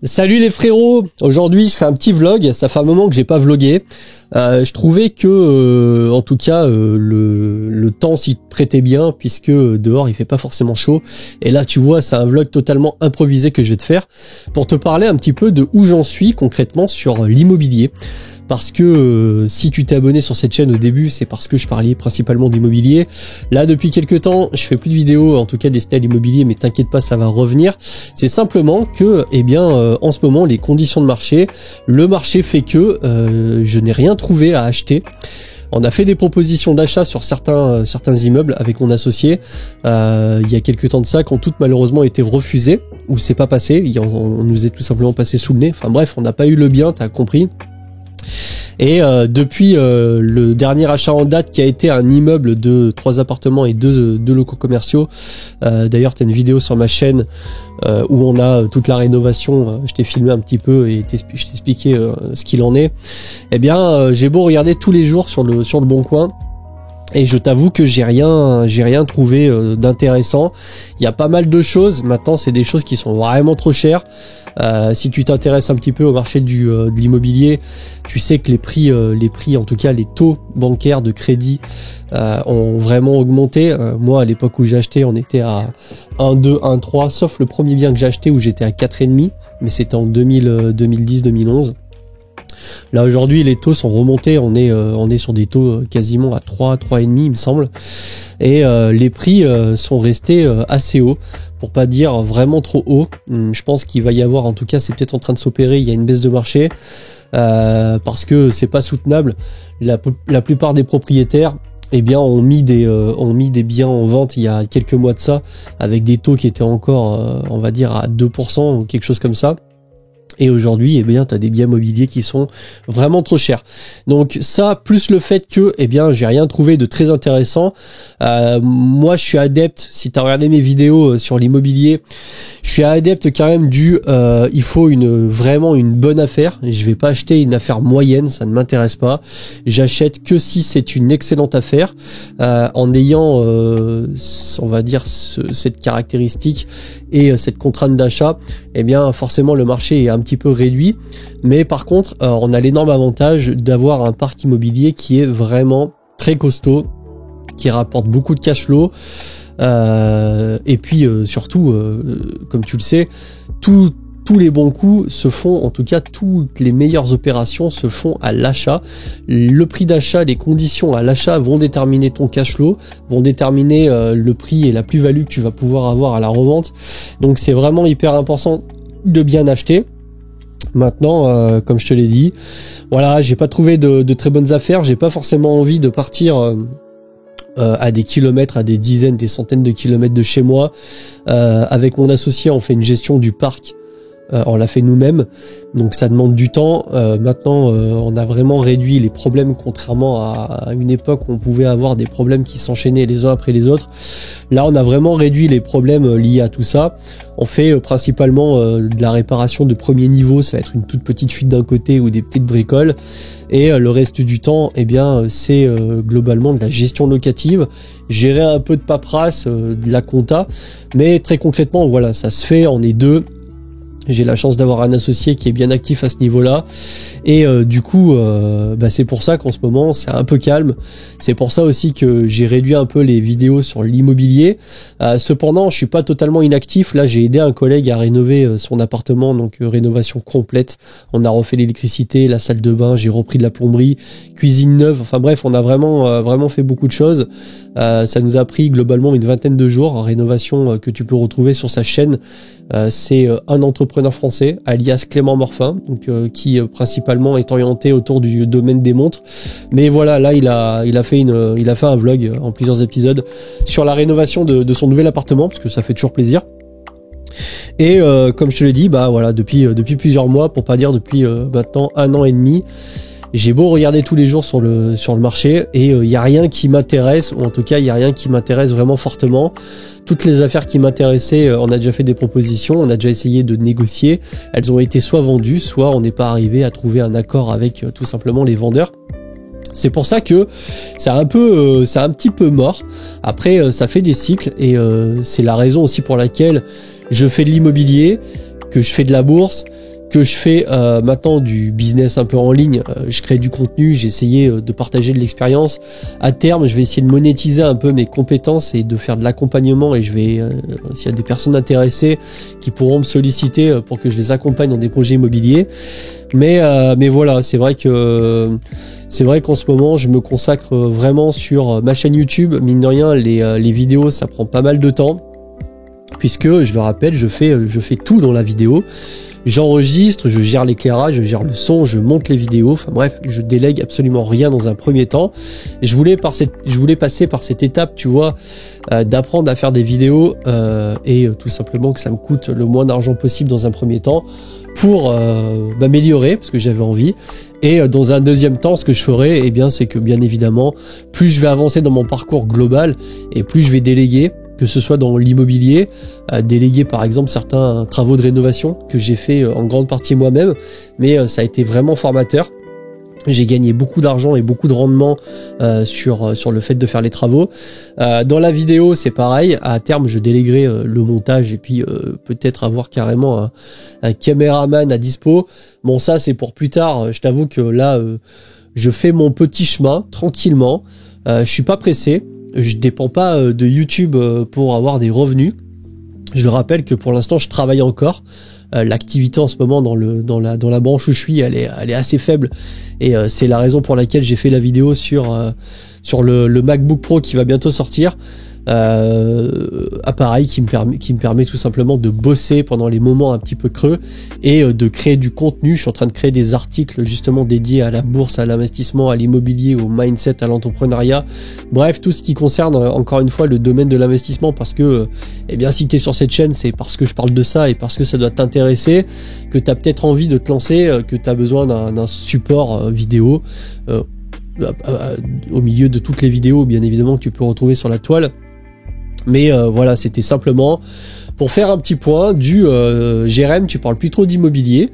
Salut les frérots, aujourd'hui je fais un petit vlog, ça fait un moment que j'ai pas vlogué. Je trouvais que en tout cas le temps s'y prêtait bien puisque dehors il fait pas forcément chaud. Et là tu vois, c'est un vlog totalement improvisé que je vais te faire pour te parler un petit peu de où j'en suis concrètement sur l'immobilier. Parce que si tu t'es abonné sur cette chaîne au début, c'est parce que je parlais principalement d'immobilier. Là, depuis quelques temps, je fais plus de vidéos, en tout cas destinée à l'immobilier, mais t'inquiète pas, ça va revenir. C'est simplement que, en ce moment, les conditions de marché, le marché fait que je n'ai rien trouvé à acheter. On a fait des propositions d'achat sur certains immeubles avec mon associé il y a quelques temps de ça, qui ont toutes malheureusement été refusées, ou c'est pas passé, on nous est tout simplement passé sous le nez. Enfin bref, on n'a pas eu le bien, t'as compris. Et depuis le dernier achat en date qui a été un immeuble de 3 appartements et 2 locaux commerciaux, d'ailleurs tu as une vidéo sur ma chaîne où on a toute la rénovation, je t'ai filmé un petit peu et je t'ai expliqué ce qu'il en est. Eh bien j'ai beau regarder tous les jours sur le Bon Coin, et je t'avoue que j'ai rien trouvé d'intéressant. Il y a pas mal de choses. Maintenant, c'est des choses qui sont vraiment trop chères. Si tu t'intéresses un petit peu au marché de l'immobilier, tu sais que les prix, en tout cas les taux bancaires de crédit ont vraiment augmenté. Moi, à l'époque où j'ai acheté, on était à 1,2, 1,3, sauf le premier bien que j'ai acheté où j'étais à 4,5, mais c'était en 2010-2011. Là aujourd'hui les taux sont remontés, on est sur des taux quasiment à 3,5 il me semble, et les prix sont restés assez hauts, pour pas dire vraiment trop hauts. Je pense qu'il va y avoir, en tout cas c'est peut-être en train de s'opérer, il y a une baisse de marché parce que c'est pas soutenable. La plupart des propriétaires ont mis des biens en vente il y a quelques mois de ça avec des taux qui étaient encore on va dire à 2% ou quelque chose comme ça. Et aujourd'hui, tu as des biens immobiliers qui sont vraiment trop chers. Donc ça, plus le fait que, j'ai rien trouvé de très intéressant. Moi, je suis adepte, si tu as regardé mes vidéos sur l'immobilier, je suis adepte quand même il faut vraiment une bonne affaire. Et je vais pas acheter une affaire moyenne, ça ne m'intéresse pas. J'achète que si c'est une excellente affaire, en ayant, on va dire, cette caractéristique et cette contrainte d'achat. Forcément, le marché est un petit peu réduit, mais par contre on a l'énorme avantage d'avoir un parc immobilier qui est vraiment très costaud, qui rapporte beaucoup de cash flow, et puis surtout comme tu le sais, tous les bons coups se font, en tout cas toutes les meilleures opérations se font à l'achat. Le prix d'achat, les conditions à l'achat vont déterminer ton cash flow, vont déterminer le prix et la plus-value que tu vas pouvoir avoir à la revente. Donc c'est vraiment hyper important de bien acheter. Maintenant, comme je te l'ai dit, voilà, j'ai pas trouvé de très bonnes affaires, j'ai pas forcément envie de partir à des kilomètres, à des dizaines, des centaines de kilomètres de chez moi. Avec mon associé, on fait une gestion du parc. On l'a fait nous-mêmes, donc ça demande du temps. Maintenant, on a vraiment réduit les problèmes, contrairement à une époque où on pouvait avoir des problèmes qui s'enchaînaient les uns après les autres. Là, on a vraiment réduit les problèmes liés à tout ça. On fait principalement de la réparation de premier niveau, ça va être une toute petite fuite d'un côté ou des petites bricoles. Et le reste du temps, c'est globalement de la gestion locative, gérer un peu de paperasse, de la compta. Mais très concrètement, voilà, ça se fait, on est deux. J'ai la chance d'avoir un associé qui est bien actif à ce niveau-là, et du coup c'est pour ça qu'en ce moment c'est un peu calme. C'est pour ça aussi que j'ai réduit un peu les vidéos sur l'immobilier. Cependant, je suis pas totalement inactif. Là, j'ai aidé un collègue à rénover son appartement, donc rénovation complète. On a refait l'électricité, la salle de bain, j'ai repris de la plomberie, cuisine neuve. Enfin bref, on a vraiment fait beaucoup de choses. Ça nous a pris globalement une vingtaine de jours en rénovation que tu peux retrouver sur sa chaîne. C'est un entrepreneur français, alias Clément Morfin, donc qui principalement est orienté autour du domaine des montres. Mais voilà, là il a fait un vlog en plusieurs épisodes sur la rénovation de son nouvel appartement, parce que ça fait toujours plaisir. Et comme je te l'ai dit, depuis plusieurs mois, pour pas dire depuis maintenant 1 an et demi, j'ai beau regarder tous les jours sur le marché, et il y a rien qui m'intéresse, ou en tout cas il y a rien qui m'intéresse vraiment fortement. Toutes les affaires qui m'intéressaient, on a déjà fait des propositions, on a déjà essayé de négocier, elles ont été soit vendues, soit on n'est pas arrivé à trouver un accord avec tout simplement les vendeurs. C'est pour ça que c'est un petit peu mort. Après, ça fait des cycles, et c'est la raison aussi pour laquelle je fais de l'immobilier, que je fais de la bourse, que je fais maintenant du business un peu en ligne. Je crée du contenu, j'ai essayé de partager de l'expérience. À terme, je vais essayer de monétiser un peu mes compétences et de faire de l'accompagnement, et je vais, s'il y a des personnes intéressées qui pourront me solliciter pour que je les accompagne dans des projets immobiliers. Mais voilà, c'est vrai qu'en ce moment, je me consacre vraiment sur ma chaîne YouTube. Mine de rien, les vidéos, ça prend pas mal de temps, puisque, je le rappelle, je fais tout dans la vidéo. J'enregistre, je gère l'éclairage, je gère le son, je monte les vidéos. Enfin bref, je délègue absolument rien dans un premier temps. Et je voulais passer par cette étape, tu vois, d'apprendre à faire des vidéos et tout simplement que ça me coûte le moins d'argent possible dans un premier temps pour m'améliorer, parce que j'avais envie. Et dans un deuxième temps, ce que je ferai, eh bien, c'est que bien évidemment, plus je vais avancer dans mon parcours global et plus je vais déléguer, que ce soit dans l'immobilier, déléguer par exemple certains travaux de rénovation que j'ai fait en grande partie moi-même, mais ça a été vraiment formateur. J'ai gagné beaucoup d'argent et beaucoup de rendement sur le fait de faire les travaux. Dans la vidéo, c'est pareil. À terme, je déléguerai le montage et puis peut-être avoir carrément un caméraman à dispo. Bon, ça, c'est pour plus tard. Je t'avoue que là, je fais mon petit chemin tranquillement. Je suis pas pressé. Je dépends pas de YouTube pour avoir des revenus. Je rappelle que pour l'instant, je travaille encore. L'activité en ce moment dans la branche où je suis, elle est assez faible, et c'est la raison pour laquelle j'ai fait la vidéo sur le MacBook Pro qui va bientôt sortir. Appareil qui me permet tout simplement de bosser pendant les moments un petit peu creux et de créer du contenu. Je suis en train de créer des articles justement dédiés à la bourse, à l'investissement, à l'immobilier, au mindset, à l'entrepreneuriat. Bref, tout ce qui concerne encore une fois le domaine de l'investissement, parce que eh bien, si tu es sur cette chaîne, c'est parce que je parle de ça et parce que ça doit t'intéresser, que tu as peut-être envie de te lancer, que tu as besoin d'un support vidéo au milieu de toutes les vidéos bien évidemment que tu peux retrouver sur la toile. Mais voilà, c'était simplement pour faire un petit point du Jérém, tu parles plus trop d'immobilier.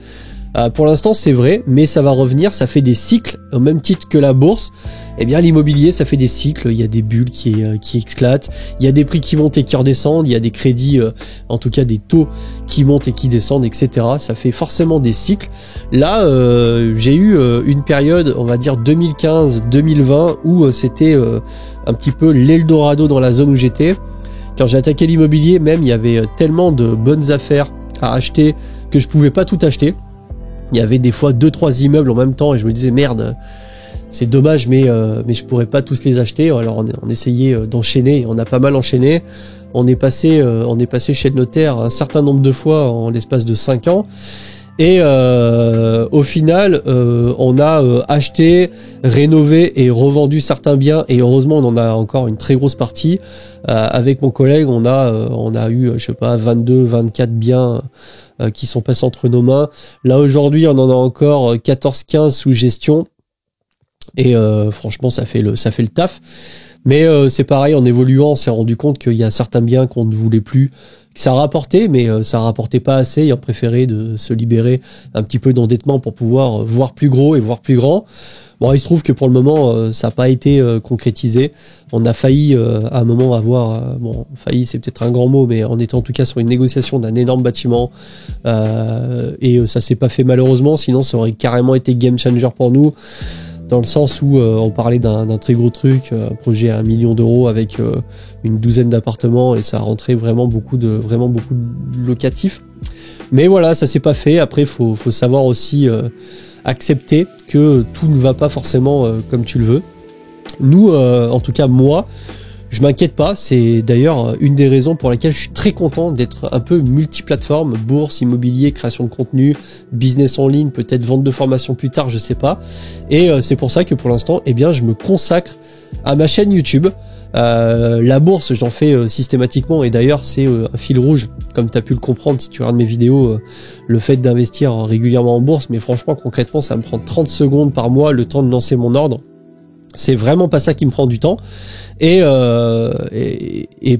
Pour l'instant, c'est vrai, mais ça va revenir, ça fait des cycles, au même titre que la bourse. Eh bien, l'immobilier, ça fait des cycles, il y a des bulles qui éclatent, il y a des prix qui montent et qui redescendent, il y a des crédits, en tout cas des taux qui montent et qui descendent, etc. Ça fait forcément des cycles. Là, j'ai eu une période, on va dire 2015-2020, où c'était un petit peu l'Eldorado dans la zone où j'étais. Quand j'ai attaqué l'immobilier, même, il y avait tellement de bonnes affaires à acheter que je pouvais pas tout acheter. Il y avait des fois 2-3 immeubles en même temps et je me disais merde, c'est dommage, mais je pourrais pas tous les acheter. Alors on essayait d'enchaîner, on a pas mal enchaîné. On est passé chez le notaire un certain nombre de fois en l'espace de 5 ans. Et au final, on a acheté, rénové et revendu certains biens, et heureusement on en a encore une très grosse partie. Avec mon collègue, on a eu, je sais pas, 22-24 biens qui sont passés entre nos mains. Là aujourd'hui, on en a encore 14-15 sous gestion, et franchement, ça fait le taf. Mais c'est pareil, en évoluant, on s'est rendu compte qu'il y a certains biens qu'on ne voulait plus. Ça rapportait, mais ça rapportait pas assez, et on préférait de se libérer un petit peu d'endettement pour pouvoir voir plus gros et voir plus grand. Bon, il se trouve que pour le moment, ça n'a pas été concrétisé. On a failli à un moment avoir, failli c'est peut-être un grand mot, mais on était en tout cas sur une négociation d'un énorme bâtiment, et ça s'est pas fait malheureusement, sinon ça aurait carrément été game changer pour nous. Dans le sens où on parlait d'un très gros truc, un projet à 1 million d'euros avec une douzaine d'appartements, et ça a rentré vraiment beaucoup de locatifs. Mais voilà, ça s'est pas fait. Après, faut savoir aussi accepter que tout ne va pas forcément comme tu le veux. Nous, en tout cas moi, je m'inquiète pas. C'est d'ailleurs une des raisons pour lesquelles je suis très content d'être un peu multiplateforme, bourse, immobilier, création de contenu, business en ligne, peut-être vente de formation plus tard, je sais pas. Et c'est pour ça que pour l'instant, eh bien, je me consacre à ma chaîne YouTube. La bourse, j'en fais systématiquement, et d'ailleurs c'est un fil rouge, comme tu as pu le comprendre si tu regardes mes vidéos, le fait d'investir régulièrement en bourse. Mais franchement, concrètement, ça me prend 30 secondes par mois le temps de lancer mon ordre. C'est vraiment pas ça qui me prend du temps. Et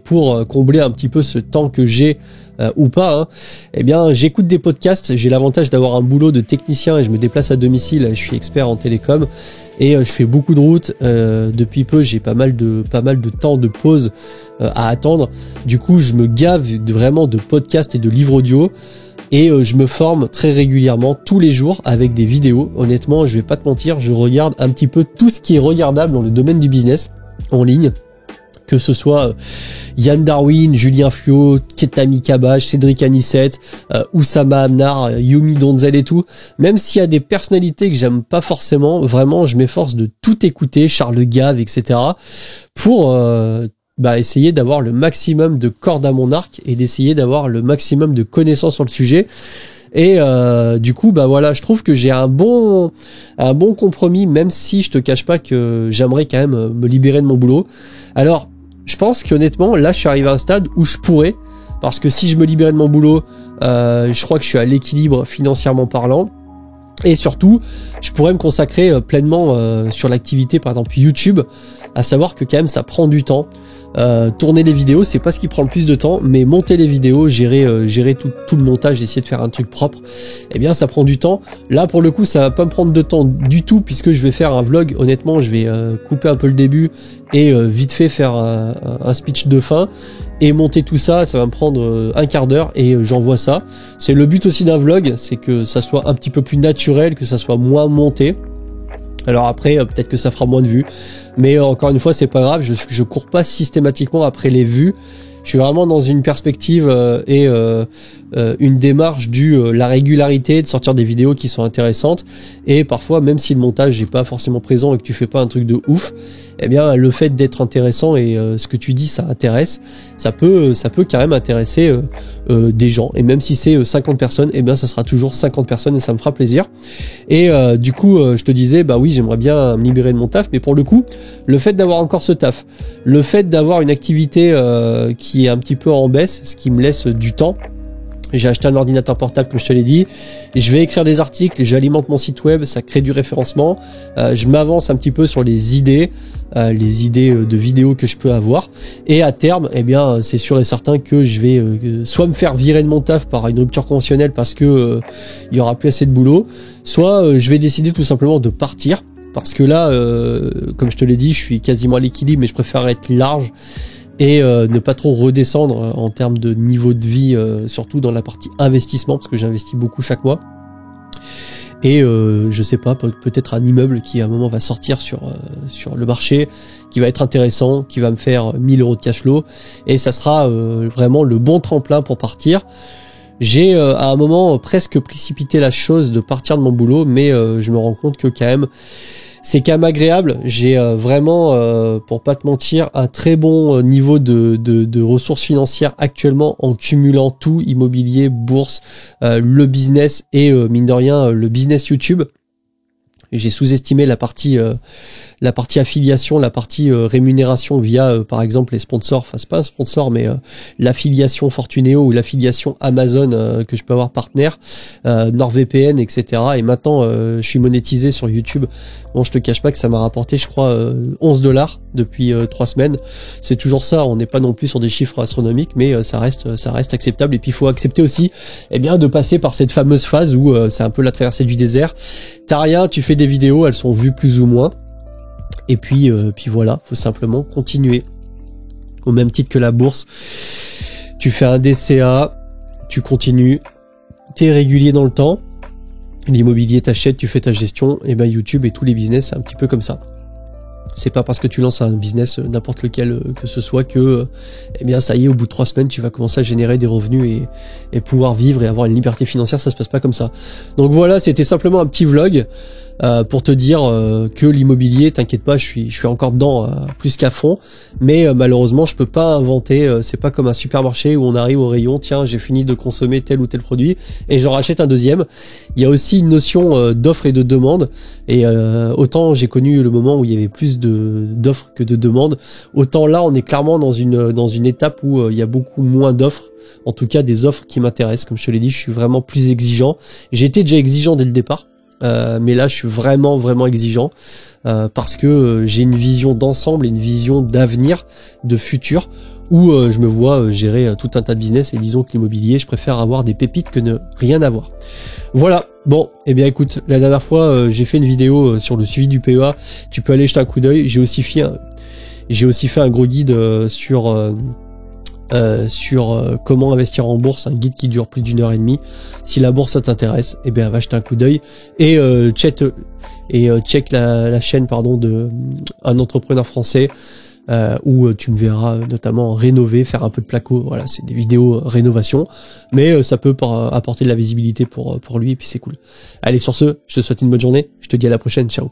pour combler un petit peu ce temps que j'ai ou pas, eh bien j'écoute des podcasts. J'ai l'avantage d'avoir un boulot de technicien et je me déplace à domicile. Je suis expert en télécom et je fais beaucoup de routes. Depuis peu, j'ai pas mal de temps de pause à attendre. Du coup, je me gave vraiment de podcasts et de livres audio. et je me forme très régulièrement tous les jours avec des vidéos. Honnêtement, je vais pas te mentir, je regarde un petit peu tout ce qui est regardable dans le domaine du business en ligne, que ce soit Yann Darwin, Julien Fluot, Ketami Kabash, Cédric Anissette, Oussama Amnar, Yumi Donzel et tout. Même s'il y a des personnalités que j'aime pas forcément, vraiment je m'efforce de tout écouter, Charles Gave, etc. pour essayer d'avoir le maximum de cordes à mon arc et d'essayer d'avoir le maximum de connaissances sur le sujet. Et du coup voilà, je trouve que j'ai un bon compromis, même si je te cache pas que j'aimerais quand même me libérer de mon boulot. Alors je pense qu'honnêtement là je suis arrivé à un stade où je pourrais, parce que si je me libérais de mon boulot, je crois que je suis à l'équilibre financièrement parlant. Et surtout, je pourrais me consacrer pleinement sur l'activité, par exemple YouTube, à savoir que quand même ça prend du temps. Tourner les vidéos, c'est pas ce qui prend le plus de temps, mais monter les vidéos, gérer tout le montage, essayer de faire un truc propre, eh bien ça prend du temps. Là pour le coup ça va pas me prendre de temps du tout, puisque je vais faire un vlog. Honnêtement je vais couper un peu le début et vite fait faire un speech de fin et monter tout ça. Ça va me prendre un quart d'heure et j'envoie ça. C'est le but aussi d'un vlog, c'est que ça soit un petit peu plus naturel, que ça soit moins monté. Alors après, peut-être que ça fera moins de vues, mais encore une fois, c'est pas grave. Je cours pas systématiquement après les vues. Je suis vraiment dans une perspective et une démarche la régularité, de sortir des vidéos qui sont intéressantes. Et parfois, même si le montage n'est pas forcément présent et que tu fais pas un truc de ouf, eh bien le fait d'être intéressant et ce que tu dis ça intéresse, ça peut quand même intéresser des gens. Et même si c'est 50 personnes, eh bien ça sera toujours 50 personnes et ça me fera plaisir. Et du coup je te disais oui, j'aimerais bien me libérer de mon taf, mais pour le coup le fait d'avoir encore ce taf, le fait d'avoir une activité qui est un petit peu en baisse, ce qui me laisse du temps. J'ai acheté un ordinateur portable comme je te l'ai dit, je vais écrire des articles, j'alimente mon site web, ça crée du référencement, je m'avance un petit peu sur les idées de vidéos que je peux avoir, et à terme eh bien c'est sûr et certain que je vais soit me faire virer de mon taf par une rupture conventionnelle parce que il y aura plus assez de boulot, soit je vais décider tout simplement de partir, parce que là comme je te l'ai dit, je suis quasiment à l'équilibre, mais je préfère être large et ne pas trop redescendre en termes de niveau de vie, surtout dans la partie investissement, parce que j'investis beaucoup chaque mois. Et je sais pas, peut-être un immeuble qui à un moment va sortir sur le marché, qui va être intéressant, qui va me faire 1000 € de cash flow, et ça sera vraiment le bon tremplin pour partir. J'ai à un moment presque précipité la chose de partir de mon boulot, mais je me rends compte que quand même c'est quand même agréable. J'ai vraiment, pour pas te mentir, un très bon niveau de ressources financières actuellement, en cumulant tout, immobilier, bourse, le business et mine de rien le business YouTube. J'ai sous-estimé la partie affiliation, la partie rémunération via par exemple les sponsors, enfin c'est pas un sponsor mais l'affiliation Fortuneo ou l'affiliation Amazon que je peux avoir partenaire, NordVPN, etc. Et maintenant je suis monétisé sur YouTube. Bon, je te cache pas que ça m'a rapporté je crois 11 $ depuis 3 semaines. C'est toujours ça, on n'est pas non plus sur des chiffres astronomiques, mais ça reste acceptable. Et puis il faut accepter aussi de passer par cette fameuse phase où c'est un peu la traversée du désert. T'as rien, tu fais des vidéos, elles sont vues plus ou moins, et puis voilà, faut simplement continuer. Au même titre que la bourse, tu fais un DCA, tu continues, t'es régulier dans le temps, l'immobilier t'achète, tu fais ta gestion, et YouTube et tous les business c'est un petit peu comme ça. C'est pas parce que tu lances un business n'importe lequel que ce soit que ça y est, au bout de 3 semaines tu vas commencer à générer des revenus et pouvoir vivre et avoir une liberté financière. Ça se passe pas comme ça. Donc voilà, c'était simplement un petit vlog pour te dire que l'immobilier, t'inquiète pas, je suis encore dedans plus qu'à fond, mais malheureusement je peux pas inventer. C'est pas comme un supermarché où on arrive au rayon, tiens j'ai fini de consommer tel ou tel produit et j'en rachète un deuxième. Il y a aussi une notion d'offre et de demande, et autant j'ai connu le moment où il y avait plus d'offres que de demandes, autant là on est clairement dans une étape où il y a beaucoup moins d'offres, en tout cas des offres qui m'intéressent. Comme je te l'ai dit, je suis vraiment plus exigeant. J'ai été déjà exigeant dès le départ, mais là je suis vraiment exigeant parce que j'ai une vision d'ensemble et une vision d'avenir, de futur, où je me vois gérer tout un tas de business, et disons que l'immobilier, je préfère avoir des pépites que ne rien avoir. Voilà, bon, écoute, la dernière fois j'ai fait une vidéo sur le suivi du PEA, tu peux aller jeter un coup d'œil. J'ai aussi fait un gros guide sur sur comment investir en bourse, un guide qui dure plus d'1h30. Si la bourse ça t'intéresse, eh bien va jeter un coup d'œil et check la chaîne de un entrepreneur français où tu me verras notamment rénover, faire un peu de placo. Voilà, c'est des vidéos rénovation, mais ça peut apporter de la visibilité pour lui et puis c'est cool. Allez, sur ce, je te souhaite une bonne journée, je te dis à la prochaine, ciao.